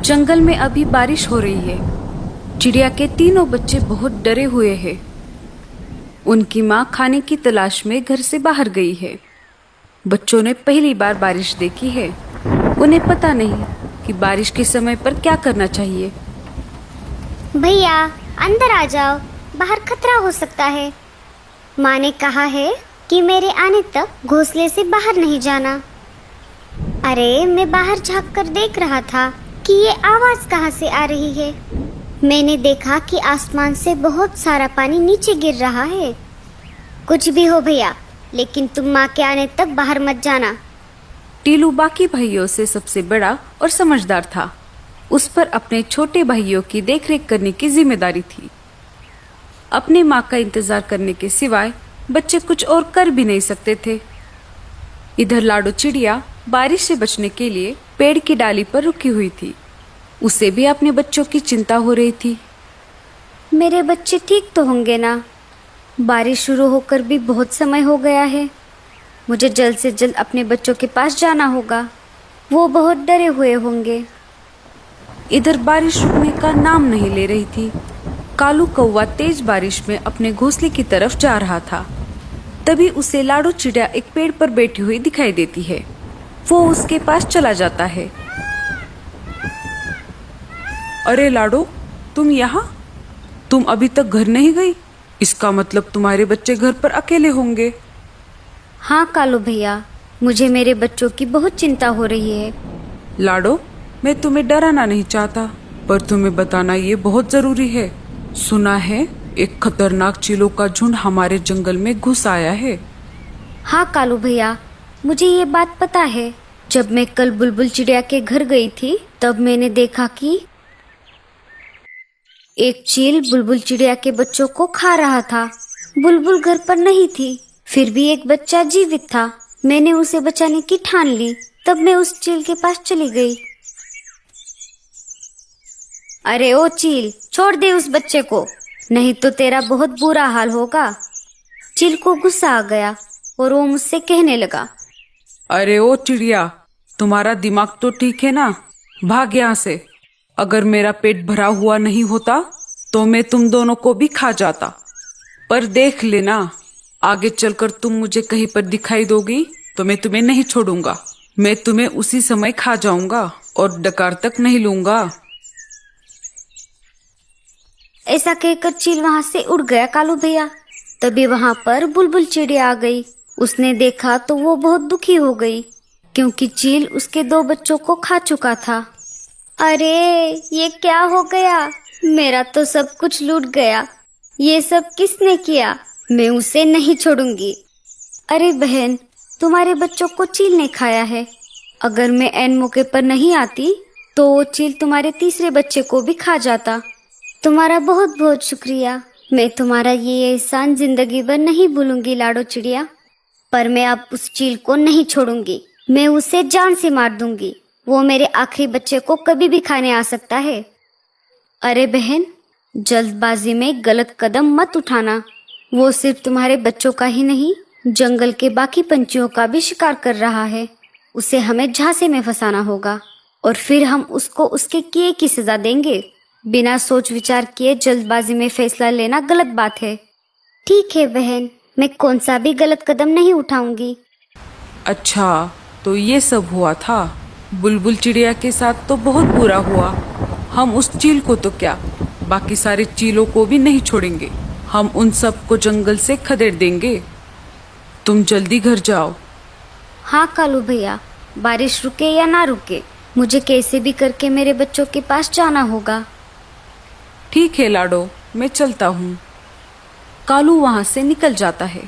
जंगल में अभी बारिश हो रही है। चिड़िया के तीनों बच्चे बहुत डरे हुए हैं। उनकी माँ खाने की तलाश में घर से बाहर गई है। बच्चों ने पहली बार बारिश देखी है। उन्हें पता नहीं कि बारिश के समय पर क्या करना चाहिए। भैया अंदर आ जाओ, बाहर खतरा हो सकता है। माँ ने कहा है कि मेरे आने तक घोंसले से बाहर नहीं जाना। अरे मैं बाहर झांक कर देख रहा था कि ये आवाज कहाँ से आ रही है। मैंने देखा कि आसमान से बहुत सारा पानी नीचे गिर रहा है। कुछ भी हो भैया, लेकिन तुम माँ के आने तक बाहर मत जाना। टीलू बाकी भाइयों से सबसे बड़ा और समझदार था। उस पर अपने छोटे भाइयों की देखरेख करने की जिम्मेदारी थी। अपने माँ का इंतजार करने के सिवाय बच्चे कुछ और कर भी नहीं सकते थे। इधर लाडो चिड़िया बारिश से बचने के लिए पेड़ की डाली पर रुकी हुई थी। उसे भी अपने बच्चों की चिंता हो रही थी। मेरे बच्चे ठीक तो होंगे ना? बारिश शुरू होकर भी बहुत समय हो गया है। मुझे जल्द से जल्द अपने बच्चों के पास जाना होगा। वो बहुत डरे हुए होंगे। इधर बारिश रुकने का नाम नहीं ले रही थी। कालू कौवा तेज बारिश में अपने घोंसले की तरफ जा रहा था। तभी उसे लाडो चिड़िया एक पेड़ पर बैठी हुई दिखाई देती है। वो उसके पास चला जाता है। अरे लाडो, तुम यहाँ? तुम अभी तक घर नहीं गई? इसका मतलब तुम्हारे बच्चे घर पर अकेले होंगे। हाँ कालू भैया, मुझे मेरे बच्चों की बहुत चिंता हो रही है। लाडो, मैं तुम्हें डराना नहीं चाहता, पर तुम्हें बताना ये बहुत जरूरी है। सुना है एक खतरनाक चीलों का झुंड हमारे जंगल में घुस आया है। हाँ कालू भैया, मुझे ये बात पता है। जब मैं कल बुलबुल चिड़िया के घर गई थी, तब मैंने देखा कि एक चील बुलबुल चिड़िया के बच्चों को खा रहा था। बुलबुल घर पर नहीं थी, फिर भी एक बच्चा जीवित था। मैंने उसे बचाने की ठान ली। तब मैं उस चील के पास चली गई। अरे ओ चील, छोड़ दे उस बच्चे को, नहीं तो तेरा बहुत बुरा हाल होगा। चील को गुस्सा आ गया और वो मुझसे कहने लगा, अरे ओ चिड़िया, तुम्हारा दिमाग तो ठीक है ना? भाग यहाँ से। अगर मेरा पेट भरा हुआ नहीं होता तो मैं तुम दोनों को भी खा जाता। पर देख लेना, आगे चलकर तुम मुझे कहीं पर दिखाई दोगी तो मैं तुम्हें नहीं छोड़ूंगा। मैं तुम्हें उसी समय खा जाऊंगा और डकार तक नहीं लूंगा। ऐसा कहकर चील वहां से उड़ गया कालू भैया। तभी वहां पर बुलबुल चिड़िया आ गई। उसने देखा तो वो बहुत दुखी हो गई, क्योंकि चील उसके 2 बच्चों को खा चुका था। अरे ये क्या हो गया? मेरा तो सब कुछ लूट गया। ये सब किसने किया? मैं उसे नहीं छोड़ूंगी। अरे बहन, तुम्हारे बच्चों को चील ने खाया है। अगर मैं ऐन मौके पर नहीं आती तो वो चील तुम्हारे तीसरे बच्चे को भी खा जाता। तुम्हारा बहुत बहुत शुक्रिया। मैं तुम्हारा ये एहसान जिंदगी भर नहीं भूलूंगी लाडो चिड़िया। पर मैं अब उस चील को नहीं छोड़ूंगी। मैं उसे जान से मार दूंगी। वो मेरे आखिरी बच्चे को कभी भी खाने आ सकता है। अरे बहन, जल्दबाजी में गलत कदम मत उठाना। वो सिर्फ तुम्हारे बच्चों का ही नहीं, जंगल के बाकी पंछियों का भी शिकार कर रहा है। उसे हमें झांसे में फंसाना होगा और फिर हम उसको उसके किए की सजा देंगे। बिना सोच विचार किए जल्दबाजी में फैसला लेना गलत बात है। ठीक है बहन, मैं कौन सा भी गलत कदम नहीं उठाऊंगी। अच्छा, तो ये सब हुआ था। बुलबुल चिड़िया के साथ तो बहुत बुरा हुआ। हम उस चील को तो क्या, बाकी सारे चीलों को भी नहीं छोड़ेंगे। हम उन सब को जंगल से खदेड़ देंगे। तुम जल्दी घर जाओ। हाँ कालू भैया, बारिश रुके या ना रुके, मुझे कैसे भी करके मेरे बच्चों के पास जाना होगा। ठीक है लाडो, मैं चलता हूँ। कालू वहां से निकल जाता है।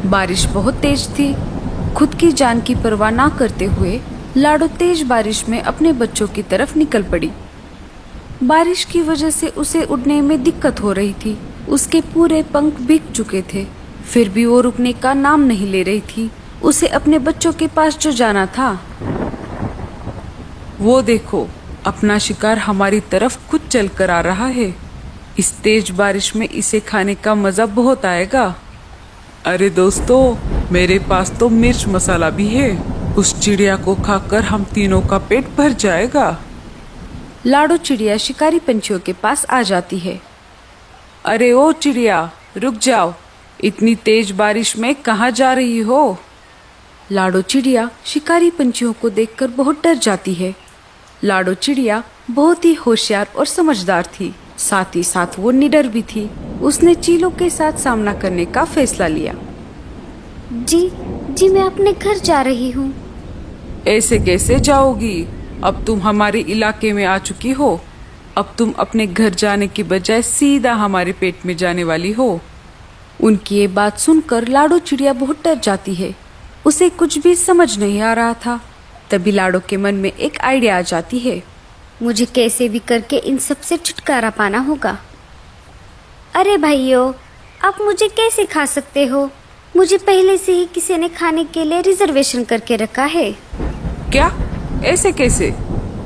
बारिश बहुत तेज थी। खुद की जान की परवाह ना करते हुए लाडो तेज बारिश में अपने बच्चों की तरफ निकल पड़ी। बारिश की वजह से उसे उड़ने में दिक्कत हो रही थी। उसके पूरे पंख भीग चुके थे, फिर भी वो रुकने का नाम नहीं ले रही थी। उसे अपने बच्चों के पास जो जाना था। वो देखो, अपना शिकार हमारी तरफ खुद चल कर आ रहा है। इस तेज बारिश में इसे खाने का मजा बहुत आएगा। अरे दोस्तों, मेरे पास तो मिर्च मसाला भी है। उस चिड़िया को खाकर हम तीनों का पेट भर जाएगा। लाडो चिड़िया शिकारी पंछियों के पास आ जाती है। अरे ओ चिड़िया, रुक जाओ, इतनी तेज बारिश में कहाँ जा रही हो? लाडो चिड़िया शिकारी पंछियों को देखकर बहुत डर जाती है। लाडो चिड़िया बहुत ही होशियार और समझदार थी, साथ ही साथ वो निडर भी थी। उसने चीलों के साथ सामना करने का फैसला लिया। जी जी, मैं अपने घर जा रही हूँ। ऐसे कैसे जाओगी? अब तुम हमारे इलाके में आ चुकी हो। अब तुम अपने घर जाने की बजाय सीधा हमारे पेट में जाने वाली हो। उनकी ये बात सुनकर लाडो चिड़िया बहुत डर जाती है। उसे कुछ भी समझ नहीं आ रहा था। तभी लाडो के मन में एक आइडिया आ जाती है। मुझे कैसे भी करके इन सब से छुटकारा पाना होगा। अरे भाइयों, आप मुझे कैसे खा सकते हो? मुझे पहले से ही किसी ने खाने के लिए रिजर्वेशन करके रखा है। क्या? ऐसे कैसे?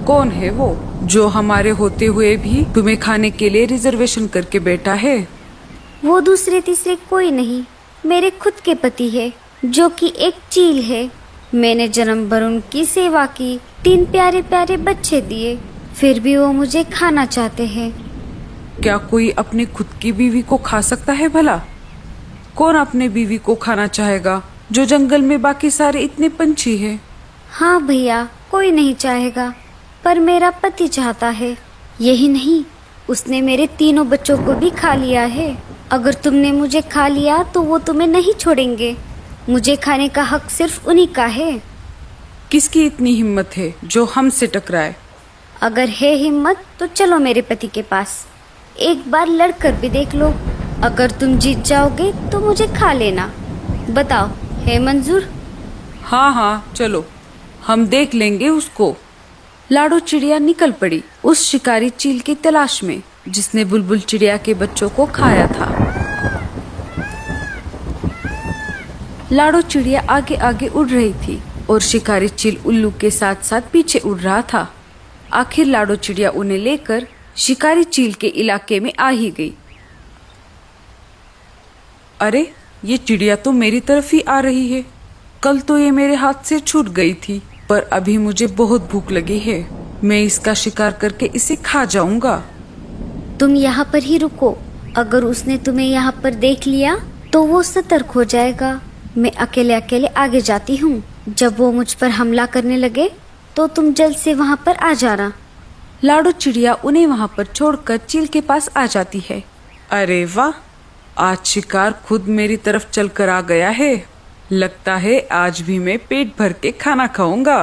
कौन है वो जो हमारे होते हुए भी तुम्हें खाने के लिए रिजर्वेशन करके बैठा है? वो दूसरे तीसरे कोई नहीं, मेरे खुद के पति है, जो कि एक चील है। मैंने जन्म भर उनकी सेवा की, 3 प्यारे प्यारे बच्चे दिए, फिर भी वो मुझे खाना चाहते हैं। क्या कोई अपने खुद की बीवी को खा सकता है भला? कौन अपने बीवी को खाना चाहेगा जो जंगल में बाकी सारे इतने पंछी हैं? हाँ भैया, कोई नहीं चाहेगा, पर मेरा पति चाहता है। यही नहीं, उसने मेरे तीनों बच्चों को भी खा लिया है। अगर तुमने मुझे खा लिया तो वो तुम्हें नहीं छोड़ेंगे। मुझे खाने का हक सिर्फ उन्हीं का है। किसकी इतनी हिम्मत है जो हमसे टकराए? अगर है हिम्मत तो चलो मेरे पति के पास, एक बार लड़कर भी देख लो। अगर तुम जीत जाओगे तो मुझे खा लेना। बताओ, है मंजूर? हाँ हाँ, चलो, हम देख लेंगे उसको। लाडो चिड़िया निकल पड़ी उस शिकारी चील की तलाश में जिसने बुलबुल चिड़िया के बच्चों को खाया था। लाडो चिड़िया आगे आगे उड़ रही थी और शिकारी चील उल्लू के साथ साथ पीछे उड़ रहा था। आखिर लाडो चिड़िया उन्हें लेकर शिकारी चील के इलाके में आ ही गई। अरे, ये चिड़िया तो मेरी तरफ ही आ रही है। कल तो ये मेरे हाथ से छूट गई थी, पर अभी मुझे बहुत भूख लगी है। मैं इसका शिकार करके इसे खा जाऊंगा। तुम यहाँ पर ही रुको। अगर उसने तुम्हें यहाँ पर देख लिया तो वो सतर्क हो जाएगा। मैं अकेले अकेले आगे जाती हूँ। जब वो मुझ पर हमला करने लगे तो तुम जल्द से वहाँ पर आ जाना। लाडो चिड़िया उन्हें वहाँ पर छोड़कर चील के पास आ जाती है। अरे वाह, आज शिकार खुद मेरी तरफ चलकर आ गया है। लगता है आज भी मैं पेट भर के खाना खाऊंगा।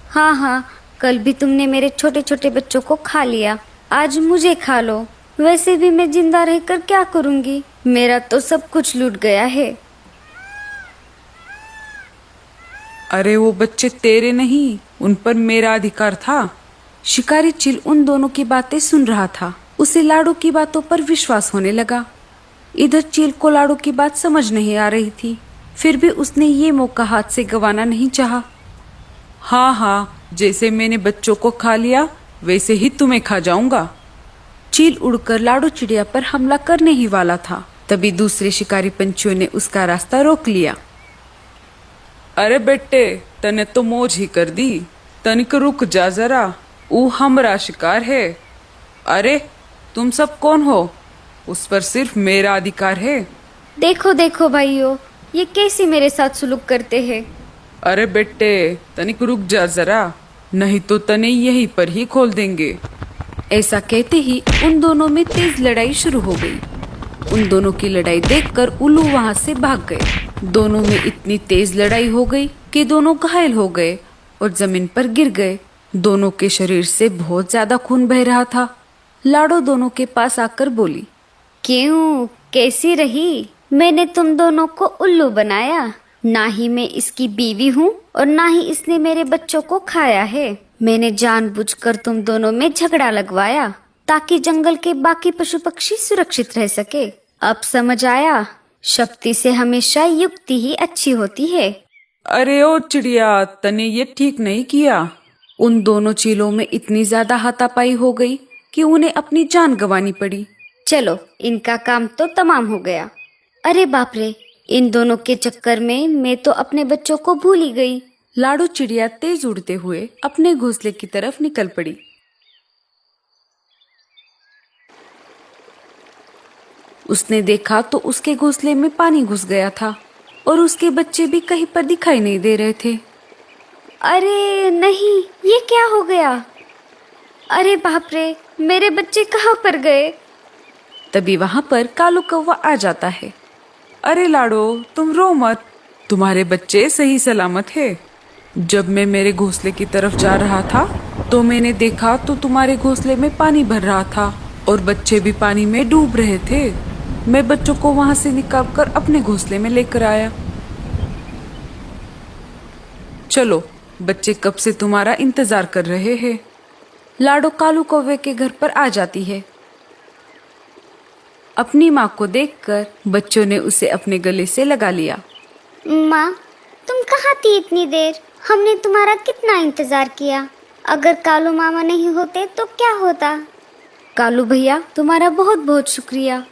हाँ हाँ, कल भी तुमने मेरे छोटे छोटे बच्चों को खा लिया, आज मुझे खा लो। वैसे भी मैं जिंदा रहकर क्या करूँगी? मेरा तो सब कुछ लूट गया है। अरे वो बच्चे तेरे नहीं, उन पर मेरा अधिकार था। शिकारी चील उन दोनों की बातें सुन रहा था। उसे लाडो की बातों पर विश्वास होने लगा। इधर चील को लाडो की बात समझ नहीं आ रही थी, फिर भी उसने ये मौका हाथ से गंवाना नहीं चाहा। हाँ हाँ, जैसे मैंने बच्चों को खा लिया वैसे ही तुम्हें खा जाऊंगा। चील उड़कर लाडो चिड़िया पर हमला करने ही वाला था, तभी दूसरे शिकारी पंछियों ने उसका रास्ता रोक लिया। अरे बेटे, तने तो मौज ही कर दी। तनिक रुक जा जरा, ऊ हमरा शिकार है। अरे तुम सब कौन हो? उस पर सिर्फ मेरा अधिकार है। देखो देखो भाइयों, ये कैसे मेरे साथ सुलूक करते हैं। अरे बेटे, तनिक रुक जा जरा, नहीं तो तने यहीं पर ही खोल देंगे। ऐसा कहते ही उन दोनों में तेज लड़ाई शुरू हो गई। उन दोनों की लड़ाई देखकर उल्लू वहां से भाग गए। दोनों में इतनी तेज लड़ाई हो गई कि दोनों घायल हो गए और जमीन पर गिर गए। दोनों के शरीर से बहुत ज्यादा खून बह रहा था। लाडो दोनों के पास आकर बोली, क्यों, कैसी रही? मैंने तुम दोनों को उल्लू बनाया। ना ही मैं इसकी बीवी हूँ और ना ही इसने मेरे बच्चों को खाया है। मैंने जानबूझकर तुम दोनों में झगड़ा लगवाया ताकि जंगल के बाकी पशु पक्षी सुरक्षित रह सके। अब समझ आया, शक्ति से हमेशा युक्ति ही अच्छी होती है। अरे ओ चिड़िया, तने ये ठीक नहीं किया। उन दोनों चीलों में इतनी ज्यादा हाथापाई हो गई कि उन्हें अपनी जान गंवानी पड़ी। चलो, इनका काम तो तमाम हो गया। अरे बाप रे, इन दोनों के चक्कर में मैं तो अपने बच्चों को भूल ही गई। लाडो चिड़िया तेज उड़ते हुए अपने घोंसले की तरफ निकल पड़ी। उसने देखा तो उसके घोंसले में पानी घुस गया था और उसके बच्चे भी कहीं पर दिखाई नहीं दे रहे थे। अरे नहीं, ये क्या हो गया? अरे बाप रे, मेरे बच्चे कहाँ पर गए? तभी वहां पर कालू कौवा आ जाता है। अरे लाडो, तुम रो मत, तुम्हारे बच्चे सही सलामत है। जब मैं मेरे घोंसले की तरफ जा रहा था तो मैंने देखा तो तुम्हारे घोंसले में पानी भर रहा था और बच्चे भी पानी में डूब रहे थे। मैं बच्चों को वहां से निकालकर अपने घोंसले में लेकर आया। चलो, बच्चे कब से तुम्हारा इंतजार कर रहे हैं। लाडो कालू कौवे के घर पर आ जाती है। अपनी माँ को देखकर बच्चों ने उसे अपने गले से लगा लिया। माँ, तुम कहाँ थी इतनी देर? हमने तुम्हारा कितना इंतजार किया। अगर कालू मामा नहीं होते तो क्या होता? कालू भैया, तुम्हारा बहुत बहुत शुक्रिया।